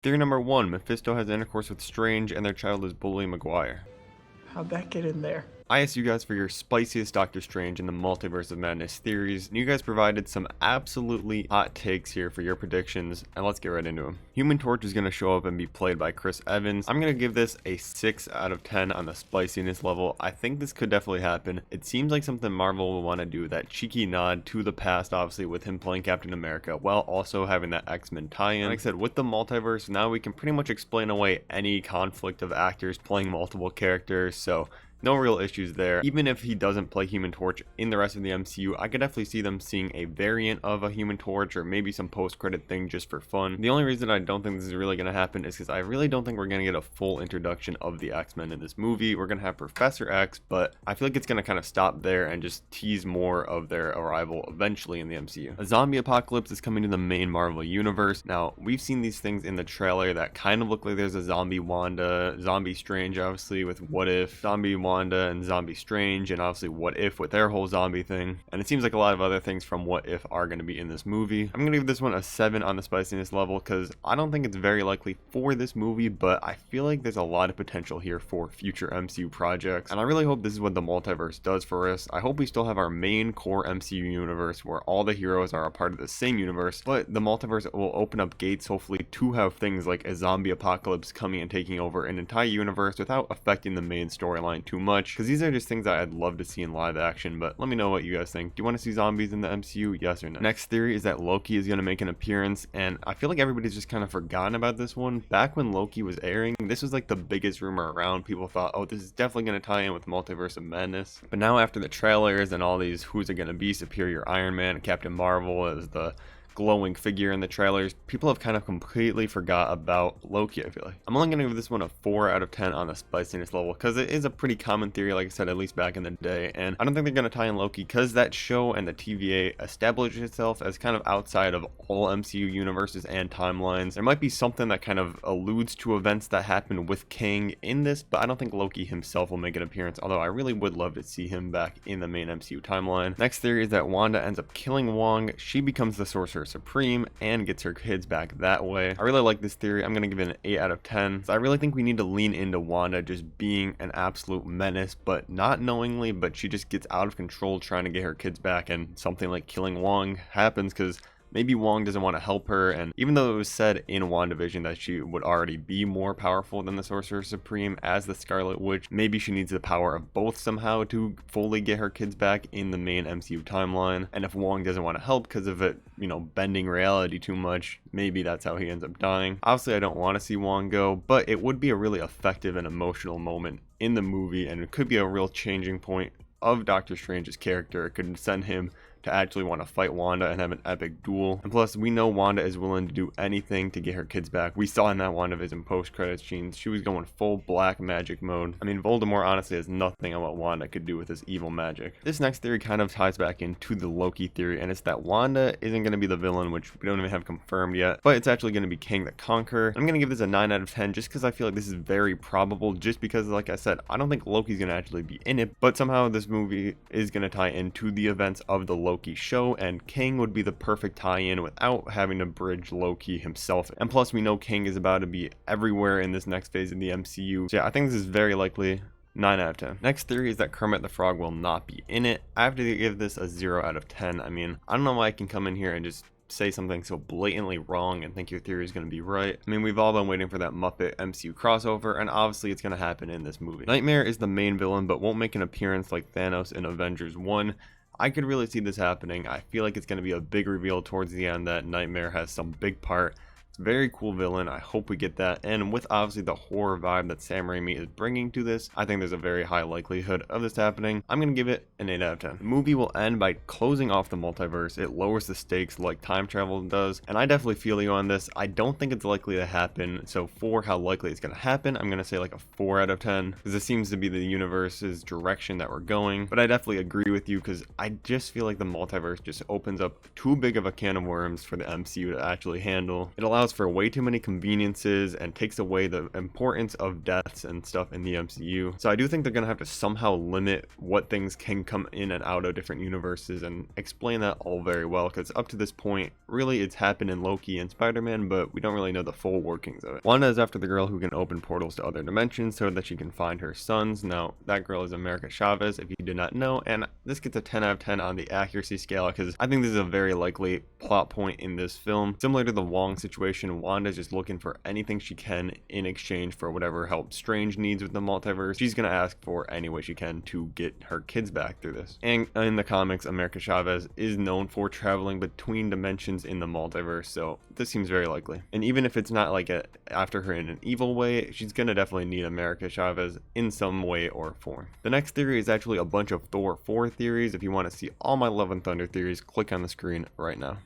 Theory number 1, Mephisto has intercourse with Strange and their child is Bully Maguire. How'd that get in there? I asked you guys for your spiciest Doctor Strange in the Multiverse of Madness theories, and you guys provided some absolutely hot takes here for your predictions, and let's get right into them. Human Torch is going to show up and be played by Chris Evans. I'm going to give this a 6 out of 10 on the spiciness level. I think this could definitely happen. It seems like something Marvel will want to do, that cheeky nod to the past, obviously, with him playing Captain America, while also having that X-Men tie-in. Like I said, with the multiverse, now we can pretty much explain away any conflict of actors playing multiple characters, so no real issues there. Even if he doesn't play Human Torch in the rest of the MCU, I could definitely see them seeing a variant of a Human Torch or maybe some post-credit thing just for fun. The only reason I don't think this is really going to happen is because I really don't think we're going to get a full introduction of the X-Men in this movie. We're going to have Professor X, but I feel like it's going to kind of stop there and just tease more of their arrival eventually in the MCU. A zombie apocalypse is coming to the main Marvel universe. Now, we've seen these things in the trailer that kind of look like there's a zombie Wanda, zombie Strange, obviously, with What If, zombie Wanda and Zombie Strange, and obviously What If with their whole zombie thing. And it seems like a lot of other things from What If are going to be in this movie. I'm going to give this one a 7 on the spiciness level because I don't think it's very likely for this movie, but I feel like there's a lot of potential here for future MCU projects. And I really hope this is what the multiverse does for us. I hope we still have our main core MCU universe where all the heroes are a part of the same universe, but the multiverse will open up gates hopefully to have things like a zombie apocalypse coming and taking over an entire universe without affecting the main storyline too much. Because these are just things that I'd love to see in live action, but let me know what you guys think. Do you want to see zombies in the MCU? Yes or no? Next theory is that Loki is going to make an appearance, and I feel like everybody's just kind of forgotten about this one. Back when Loki was airing, this was like the biggest rumor around. People thought, oh, this is definitely going to tie in with Multiverse of Madness. But now after the trailers and all these who's it going to be, Superior Iron Man and Captain Marvel as the glowing figure in the trailers, people have kind of completely forgot about Loki, I feel like. I'm only going to give this one a 4 out of 10 on the spiciness level because it is a pretty common theory, like I said, at least back in the day, and I don't think they're going to tie in Loki because that show and the TVA established itself as kind of outside of all MCU universes and timelines. There might be something that kind of alludes to events that happened with Kang in this, but I don't think Loki himself will make an appearance, although I really would love to see him back in the main MCU timeline. Next theory is that Wanda ends up killing Wong. She becomes the Sorcerer Supreme and gets her kids back that way. I really like this theory. I'm going to give it an 8 out of 10. So I really think we need to lean into Wanda just being an absolute menace, but not knowingly, but she just gets out of control trying to get her kids back, and something like killing Wong happens because maybe Wong doesn't want to help her, and even though it was said in WandaVision that she would already be more powerful than the Sorcerer Supreme as the Scarlet Witch, maybe she needs the power of both somehow to fully get her kids back in the main MCU timeline. And if Wong doesn't want to help because of it, bending reality too much, maybe that's how he ends up dying. Obviously, I don't want to see Wong go, but it would be a really effective and emotional moment in the movie, and it could be a real changing point of Doctor Strange's character. It could send him to actually want to fight Wanda and have an epic duel. And plus, we know Wanda is willing to do anything to get her kids back. We saw in that WandaVision post-credits scenes, she was going full black magic mode. I mean, Voldemort honestly has nothing on what Wanda could do with his evil magic. This next theory kind of ties back into the Loki theory, and it's that Wanda isn't going to be the villain, which we don't even have confirmed yet, but it's actually going to be Kang the Conqueror. I'm going to give this a 9 out of 10 just because I feel like this is very probable, just because, like I said, I don't think Loki's going to actually be in it, but somehow this movie is going to tie into the events of the Loki show, and Kang would be the perfect tie-in without having to bridge Loki himself. And plus, we know Kang is about to be everywhere in this next phase of the MCU. So yeah, I think this is very likely 9 out of 10. Next theory is that Kermit the Frog will not be in it. I have to give this a 0 out of 10. I mean, I don't know why I can come in here and just say something so blatantly wrong and think your theory is going to be right. I mean, we've all been waiting for that Muppet MCU crossover, and obviously it's going to happen in this movie. Nightmare is the main villain, but won't make an appearance like Thanos in Avengers 1. I could really see this happening. I feel like it's going to be a big reveal towards the end that Nightmare has some big part. Very cool villain. I hope we get that. And with obviously the horror vibe that Sam Raimi is bringing to this, I think there's a very high likelihood of this happening. I'm going to give it an 8 out of 10. The movie will end by closing off the multiverse. It lowers the stakes like time travel does. And I definitely feel you on this. I don't think it's likely to happen. So for how likely it's going to happen, I'm going to say like a 4 out of 10. Because it seems to be the universe's direction that we're going. But I definitely agree with you because I just feel like the multiverse just opens up too big of a can of worms for the MCU to actually handle. It allows allows for way too many conveniences and takes away the importance of deaths and stuff in the MCU. So I do think they're gonna have to somehow limit what things can come in and out of different universes and explain that all very well, because up to this point, really it's happened in Loki and Spider-Man, but we don't really know the full workings of it. Wanda is after the girl who can open portals to other dimensions so that she can find her sons. Now, that girl is America Chavez, if you did not know, and this gets a 10 out of 10 on the accuracy scale, because I think this is a very likely plot point in this film. Similar to the Wong situation, Wanda's just looking for anything she can in exchange for whatever help Strange needs with the multiverse. She's gonna ask for any way she can to get her kids back through this. And in the comics, America Chavez is known for traveling between dimensions in the multiverse, so this seems very likely. And even if it's not like after her in an evil way, she's gonna definitely need America Chavez in some way or form. The next theory is actually a bunch of Thor 4 theories. If you want to see all my Love and Thunder theories, click on the screen right now.